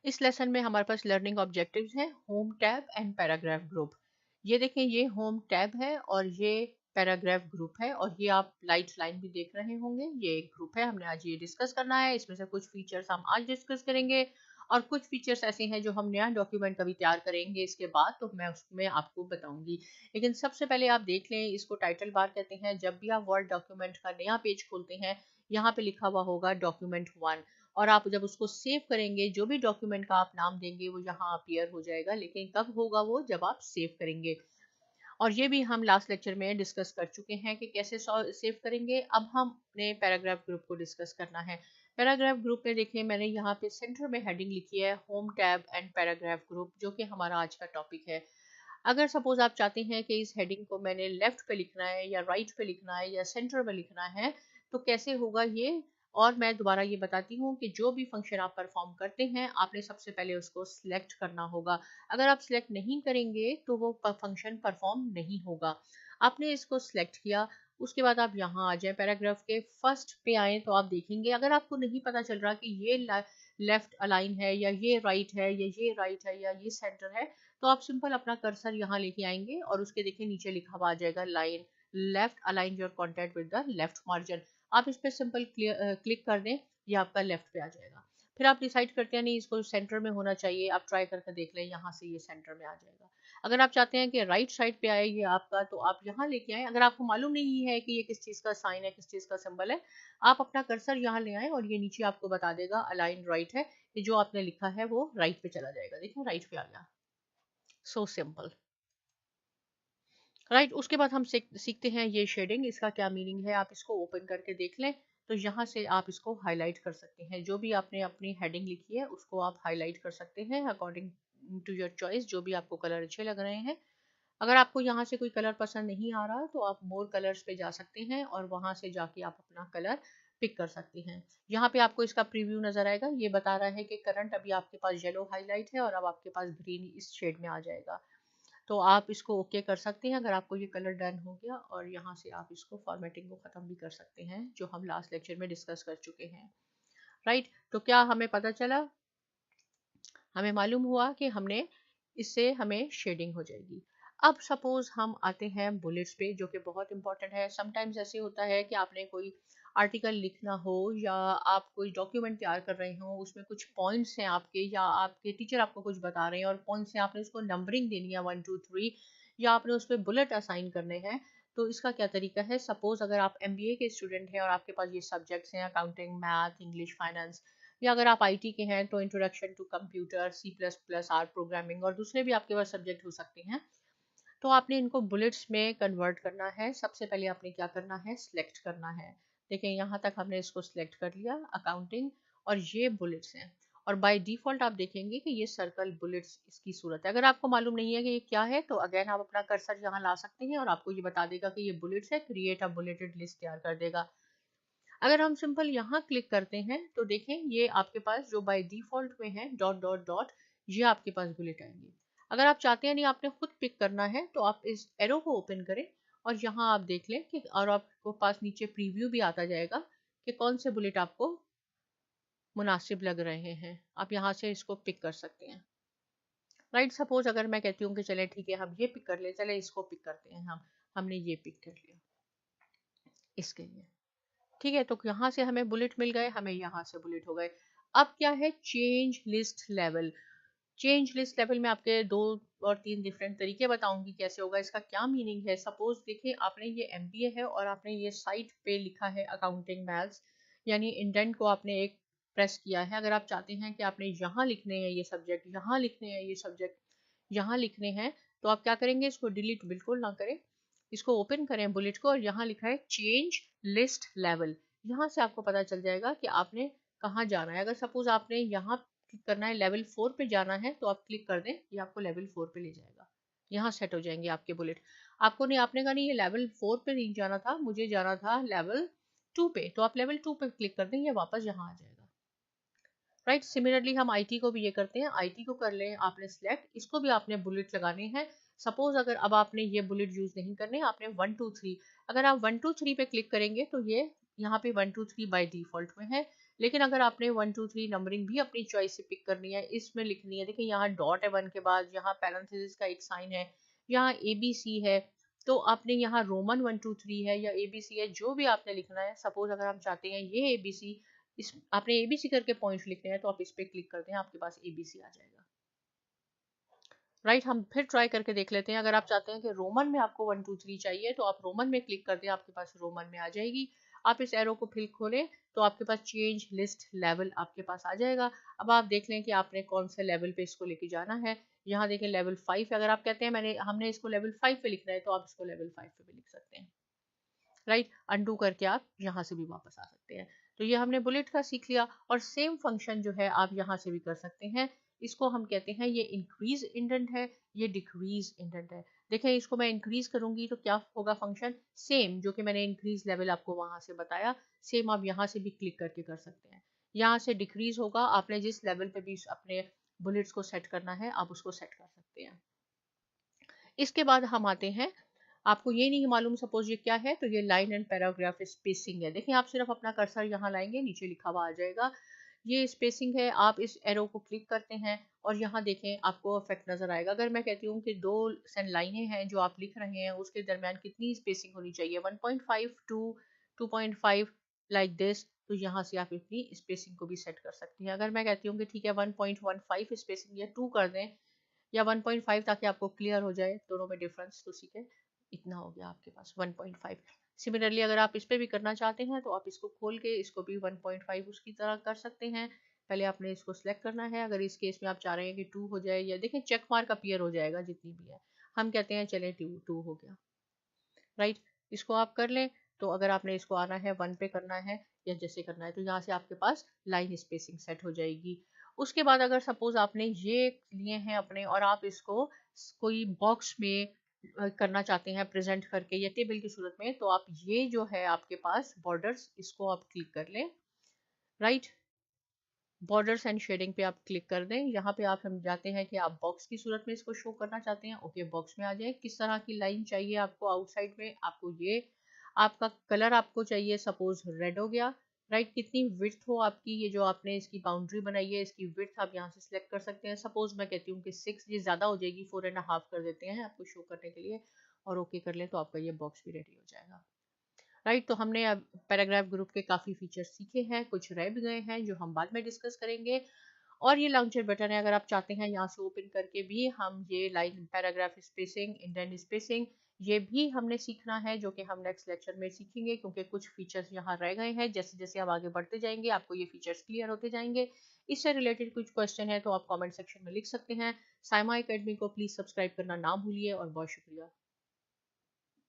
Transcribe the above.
इस लेसन में हमारे पास लर्निंग ऑब्जेक्टिव्स हैं, home tab and paragraph group. ये देखें, ये होम टैब है और ये पैराग्राफ ग्रुप है, और ये आप लाइट लाइन भी देख रहे होंगे, ये एक ग्रुप है। हमने आज ये डिस्कस करना है, इसमें से कुछ फीचर्स हम आज डिस्कस करेंगे और कुछ फीचर्स ऐसे हैं जो हम नया डॉक्यूमेंट कभी तैयार करेंगे इसके बाद, तो मैं उसमें आपको बताऊंगी। लेकिन सबसे पहले आप देख लें, इसको टाइटल बार कहते हैं। जब भी आप वर्ड डॉक्यूमेंट का नया पेज खोलते हैं, यहाँ पे लिखा हुआ होगा डॉक्यूमेंट 1, और आप जब उसको सेव करेंगे, जो भी डॉक्यूमेंट का आप नाम देंगे वो यहाँ अपीयर हो जाएगा। लेकिन कब होगा वो? जब आप सेव करेंगे। और ये भी हम लास्ट लेक्चर में डिस्कस कर चुके हैं कि कैसे सेव करेंगे। अब हमने पैराग्राफ ग्रुप को डिस्कस करना है। पैराग्राफ ग्रुप में देखिए, मैंने यहाँ पे सेंटर में हेडिंग लिखी है home tab and paragraph group, जो कि हमारा आज का टॉपिक है। अगर सपोज आप चाहते हैं कि इस हेडिंग को मैंने लेफ्ट पे लिखना है या राइट पे लिखना है या सेंटर में लिखना है, तो कैसे होगा ये? और मैं दोबारा ये बताती हूँ कि जो भी फंक्शन आप परफॉर्म करते हैं, आपने सबसे पहले उसको सिलेक्ट करना होगा। अगर आप सिलेक्ट नहीं करेंगे तो वो फंक्शन परफॉर्म नहीं होगा। आपने इसको सिलेक्ट किया, उसके बाद आप यहाँ आ जाए, पैराग्राफ के फर्स्ट पे आए, तो आप देखेंगे अगर आपको नहीं पता चल रहा कि ये लेफ्ट अलाइन है या ये राइट है या ये राइट है या ये सेंटर है, तो आप सिंपल अपना कर्सर यहाँ लेके आएंगे और उसके देखिए नीचे लिखा हुआ आ जाएगा line left align your content with the left margin. आप इस पर सिंपल क्लिक कर दें, ये आपका लेफ्ट पे आ जाएगा। फिर आप डिसाइड करते हैं नहीं इसको सेंटर में होना चाहिए, आप ट्राई करके देख लें, यहाँ से ये सेंटर में आ जाएगा। अगर आप चाहते हैं कि राइट साइड पे आए ये आपका, तो आप यहाँ लेके आए। अगर आपको मालूम नहीं है कि ये किस चीज़ का साइन है, किस चीज़ का सिंबल है, आप अपना कर्सर यहाँ ले आए और ये नीचे आपको बता देगा अलाइन राइट है। ये जो आपने लिखा है वो राइट पे चला जाएगा। देखिए राइट पे आ गया। So simple, right. उसके बाद हम सीखते हैं ये शेडिंग, इसका क्या मीनिंग है। आप इसको ओपन करके देख लें, तो यहाँ से आप इसको हाईलाइट कर सकते हैं। जो भी आपने अपनी हेडिंग लिखी है उसको आप हाईलाइट कर सकते हैं अकॉर्डिंग टू योर चॉइस, जो भी आपको कलर अच्छे लग रहे हैं। अगर आपको यहाँ से कोई कलर पसंद नहीं आ रहा, तो आप मोर कलर्स पे जा सकते हैं और वहाँ से जाके आप अपना कलर पिक कर सकते हैं। यहाँ पे आपको इसका प्रीव्यू नजर आएगा, ये बता रहा है कि करंट अभी आपके पास येलो हाईलाइट है और अब आपके पास ग्रीन इस शेड में आ जाएगा। तो आप इसको ओके कर सकते हैं अगर आपको ये कलर डन हो गया, और यहाँ से आप इसको फॉर्मेटिंग को ख़त्म भी कर सकते हैं, जो हम लास्ट लेक्चर में डिस्कस कर चुके हैं। राइट, तो क्या हमें पता चला? हमें मालूम हुआ कि हमने इससे हमें शेडिंग हो जाएगी। अब सपोज हम आते हैं बुलेट्स पे, जो कि बहुत इंपॉर्टेंट है। समटाइम्स ऐसे होता है कि आपने कोई आर्टिकल लिखना हो या आप कोई डॉक्यूमेंट तैयार कर रहे हो, उसमें कुछ पॉइंट्स हैं आपके, या आपके टीचर आपको कुछ बता रहे हैं और पॉइंट्स हैं, आपने उसको नंबरिंग देनी है 1 2 3, या आपने उस पर बुलेट असाइन करने हैं। तो इसका क्या तरीका है? सपोज अगर आप MBA के स्टूडेंट हैं और आपके पास ये सब्जेक्ट्स हैं अकाउंटिंग, मैथ, इंग्लिश, फाइनेंस, या अगर आप IT के हैं तो introduction to computer, C++, R programming और दूसरे भी आपके पास सब्जेक्ट हो सकते हैं, तो आपने इनको बुलेट्स में कन्वर्ट करना है। सबसे पहले आपने क्या करना है? सिलेक्ट करना है। देखिए यहाँ तक हमने इसको सिलेक्ट कर लिया, अकाउंटिंग, और ये बुलेट्स हैं। और बाय डिफॉल्ट आप देखेंगे कि ये सर्कल बुलेट्स इसकी सूरत है। अगर आपको मालूम नहीं है कि ये क्या है, तो अगेन आप अपना कर्सर यहाँ ला सकते हैं और आपको ये बता देगा कि ये बुलेट्स है, क्रिएट अ बुलेटेड लिस्ट तैयार कर देगा। अगर हम सिंपल यहाँ क्लिक करते हैं तो देखें ये आपके पास जो बाय डिफॉल्ट में है डॉट डॉट डॉट, ये आपके पास बुलेट आएंगे। अगर आप चाहते हैं नहीं आपने खुद पिक करना है, तो आप इस एरो को ओपन करें और यहाँ आप देख लें कि, और आपको पास नीचे प्रीव्यू भी आता जाएगा कि कौन से बुलेट आपको मुनासिब लग रहे हैं। आप यहाँ से इसको पिक कर सकते हैं। राइट, सपोज अगर मैं कहती हूँ कि चले ठीक है हम ये पिक कर ले, चले इसको पिक करते हैं, हमने ये पिक कर लिया इसके लिए। ठीक है, तो यहाँ से हमें बुलेट मिल गए, हमें यहाँ से बुलेट हो गए। अब क्या है? Change list level. Change list level में आपके 2 और 3 डिफरेंट तरीके बताऊंगी कैसे होगा, इसका क्या मीनिंग है। सपोज देखिए आपने ये MBA है और आपने ये साइट पे लिखा है अकाउंटिंग मैथ्स, यानी इंडेंट को आपने एक प्रेस किया है। अगर आप चाहते हैं कि आपने यहाँ लिखने हैं ये सब्जेक्ट, यहाँ लिखने हैं ये सब्जेक्ट, यहाँ लिखने हैं, तो आप क्या करेंगे? इसको डिलीट बिल्कुल ना करें, इसको ओपन करें बुलेट को, और यहाँ लिखा है चेंज लिस्ट लेवल। यहाँ से आपको पता चल जाएगा कि आपने कहाँ जाना है। अगर सपोज आपने यहाँ क्लिक करना है, लेवल 4 पे जाना है, तो आप क्लिक कर दें, ये आपको लेवल 4 पे ले जाएगा। यहाँ सेट हो जाएंगे आपके बुलेट। आपको नहीं, आपने कहा नहीं ये लेवल 4 पे नहीं जाना था, मुझे जाना था लेवल 2 पे, तो आप लेवल 2 पे क्लिक कर दें, ये वापस यहाँ आ जाएगा। राइट, सिमिलरली हम IT को भी ये करते हैं। IT को कर लें आपने सिलेक्ट, इसको भी आपने बुलेट लगाने हैं। सपोज अगर अब आपने ये बुलेट यूज नहीं करने, आपने 1 2 3, अगर आप 1 2 3 पे क्लिक करेंगे तो ये यहाँ पे 1 2 3 बाय डिफॉल्ट में है। लेकिन अगर आपने 1 2 3 नंबरिंग भी अपनी चॉइस से पिक करनी है, इसमें लिखनी है, देखिए यहाँ डॉट है 1 के बाद, यहाँ पैरेंथेसिस का एक साइन है, यहाँ ABC है, तो आपने यहाँ रोमन 1 2 3 है या ABC है, जो भी आपने लिखना है। सपोज अगर हम चाहते हैं ये ABC, इस आपने ABC करके पॉइंट्स लिखने हैं, तो आप इस पे क्लिक करते हैं, आपके पास ABC आ जाएगा। राइट, हम फिर ट्राई करके देख लेते हैं। अगर आप चाहते हैं कि रोमन में आपको 1 2 3 चाहिए, तो आप रोमन में क्लिक कर दें, आपके पास रोमन में आ जाएगी। आप इस एरो को फिर खोलें तो आपके पास चेंज लिस्ट लेवल आपके पास आ जाएगा। अब आप देख लें कि आपने कौन से लेवल पे इसको लेके जाना है। यहाँ देखें लेवल 5 है। अगर आप कहते हैं हमने इसको लेवल 5 पे लिखना है, तो आप इसको लेवल 5 पे भी लिख सकते हैं। राइट, अनडू करके आप यहाँ से भी वापस आ सकते हैं। तो ये हमने बुलेट का सीख लिया, और सेम फंक्शन जो है आप यहाँ से भी कर सकते हैं। इसको हम कहते हैं ये इंक्रीज इंडेंट है, ये डिक्रीज इंडेंट है। देखें, इसको मैं इंक्रीज करूंगी तो क्या होगा फंक्शन, सेम जो कि मैंने इंक्रीज लेवल आपको वहां से बताया, सेम आप यहाँ से भी क्लिक करके कर सकते हैं। यहाँ से डिक्रीज होगा, आपने जिस लेवल पे भी अपने बुलेट्स को सेट करना है आप उसको सेट कर सकते हैं। इसके बाद हम आते हैं, आपको ये नहीं मालूम सपोज ये क्या है, तो ये लाइन एंड पैराग्राफ स्पेसिंग है। देखिए, आप सिर्फ अपना कर्सर यहाँ लाएंगे, नीचे लिखा हुआ आ जाएगा, ये स्पेसिंग है। आप इस एरो को क्लिक करते हैं और यहाँ देखें आपको इफेक्ट नजर आएगा। अगर मैं कहती हूँ कि 2 लाइनें हैं जो आप लिख रहे हैं, उसके दरमियान कितनी स्पेसिंग होनी चाहिए, 1.5 टू 2.5 लाइक दिस, तो यहाँ से आप अपनी स्पेसिंग को भी सेट कर सकती हैं। अगर मैं कहती हूँ कि ठीक है 1.15 स्पेसिंग या 2 कर दें, या 1.5, ताकि आपको क्लियर हो जाए दोनों में डिफरेंस, तो ठीक है, इतना हो गया आपके पास 1.5। सिमिलरली अगर आप इस पे भी करना चाहते हैं, तो आप इसको खोल के इसको भी 1.5 उसकी तरह कर सकते हैं। पहले आपने इसको सिलेक्ट करना है। अगर इस केस में आप चाह रहे हैं कि 2 हो जाए, या देखें चेक मार्क अपीयर हो जाएगा जितनी भी है, हम कहते हैं चले 2 हो गया। राइट, इसको आप कर लें। तो अगर आपने इसको आना है 1 पे करना है या जैसे करना है, तो यहाँ से आपके पास लाइन स्पेसिंग सेट हो जाएगी। उसके बाद अगर सपोज आपने ये लिए हैं अपने, और आप इसको कोई बॉक्स में करना चाहते हैं प्रेजेंट करके या टेबल की सूरत में, तो आप ये जो है आपके पास बॉर्डर्स, इसको आप क्लिक कर लें। राइट, बॉर्डर्स एंड शेडिंग पे आप क्लिक कर दें। यहाँ पे आप हम जाते हैं कि आप बॉक्स की सूरत में इसको शो करना चाहते हैं, ओके बॉक्स में आ जाए। किस तरह की लाइन चाहिए आपको आउटसाइड में, आपको ये आपका कलर आपको चाहिए सपोज रेड हो गया। राइट, कितनी विड्थ हो आपकी, ये जो आपने इसकी बाउंड्री बनाई है इसकी विड्थ आप यहाँ से सिलेक्ट कर सकते हैं। सपोज मैं कहती हूँ कि 6, ये ज़्यादा हो जाएगी, 4.5 कर देते हैं आपको शो करने के लिए, और ओके कर लें तो आपका ये बॉक्स भी रेडी हो जाएगा। राइट, तो हमने अब पैराग्राफ ग्रुप के काफ़ी फीचर्स सीखे हैं, कुछ रह भी गए हैं जो हम बाद में डिस्कस करेंगे। और ये लॉन्चर बटन है, अगर आप चाहते हैं यहाँ से ओपन करके भी हम ये line paragraph spacing, indent spacing, ये भी हमने सीखना है, जो कि हम नेक्स्ट लेक्चर में सीखेंगे, क्योंकि कुछ फीचर्स यहाँ रह गए हैं। जैसे जैसे आप आगे बढ़ते जाएंगे आपको ये फीचर्स क्लियर होते जाएंगे। इससे रिलेटेड कुछ क्वेश्चन है तो आप कमेंट सेक्शन में लिख सकते हैं। साइमा एकेडमी को प्लीज़ सब्सक्राइब करना ना भूलिए, और बहुत शुक्रिया।